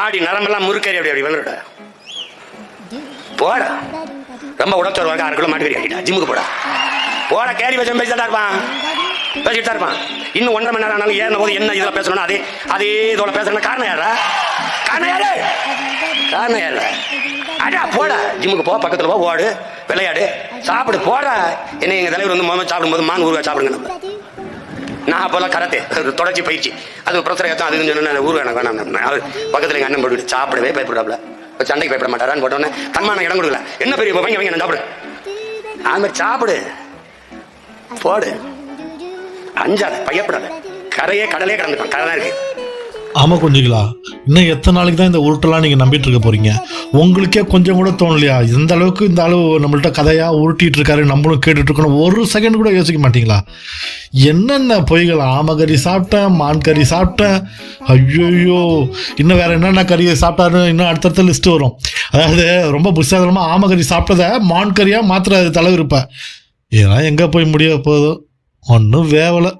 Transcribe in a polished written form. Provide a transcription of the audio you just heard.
ஆடி நரம்பெல்லாம் முறுக்கறி அப்படி அப்படி வந்துட போடா. ரொம்ப உடச்சோர் வரைக்கும் 6 கிலோ மாட்டுக்கறி ஆகிட்டா ஜிம்முக்கு போடா. போட கேரி வச்சு பேசிட்டா இருப்பான், பேசிட்டு தான் இருப்பான். இன்னும் 1.5 மணி நேரம் ஆனாலும் ஏறின போது என்ன இதில் பேசணும்னா அதே இதோட பேசணும். காரணம் யாரா? காரணம் யாரு? காரணம் யாரு? அடா போடா, ஜிம்முக்கு போ, பக்கத்தில் போ, ஓடு, விளையாடு, சாப்பிடு, போடா. என்ன எங்கள் தலைவர் வந்து முதல்ல சாப்பிடும்போது மான் ஊறுகாய் சாப்பிடுங்க. நம்ம நான் அப்போல்லாம் கராத்தே தொடர்ச்சி பயிற்சி, அது ப்ரொஃபஸர் ஏற்றம் அதுன்னு சொன்ன ஊறுகாய் எனக்கு வேணாம். அவர் பக்கத்தில் எங்கள் அண்ணன் போட்டு சாப்பிடவே பயப்படாப்புல, சண்டைக்கு பயப்பட மாட்டாரான்னு போட்டோன்னே தன்மான இடம் கொடுக்கல. என்ன பெரிய வைங்க வைங்க நான் சாப்பிடு, அது மாதிரி சாப்பிடு, போடு, அஞ்சாத, பயப்படாத. கரையே கடலே கடந்துட்டான், கரை தான் இருக்கு. ஆமாம் கொஞ்சங்களா, இன்னும் எத்தனை நாளைக்கு தான் இந்த உருட்டெல்லாம் நீங்கள் நம்பிட்டு இருக்க போறீங்க? உங்களுக்கே கொஞ்சம் கூட தோணலையா இந்த அளவுக்கு இந்த அளவு நம்மள்ட்ட கதையாக உருட்டிட்டு இருக்காரு, நம்மளும் கேட்டுட்டு இருக்கணும், ஒரு செகண்ட் கூட யோசிக்க மாட்டீங்களா? என்னென்ன பொய்கள், ஆமகறி சாப்பிட்டேன், மான் கறி சாப்பிட்டேன், ஐயோயோ இன்னும் வேற என்னென்ன கறியை சாப்பிட்டாரு, இன்னும் அடுத்தடுத்த லிஸ்ட் வரும். அதாவது ரொம்ப புஷாதனமாக ஆமகறி சாப்பிட்டதை மான் கறியாக மாத்திர தலைவர் இருப்பேன். இதெல்லாம் எங்கே போய் முடிய போதும், ஒன்றும் வேவலை.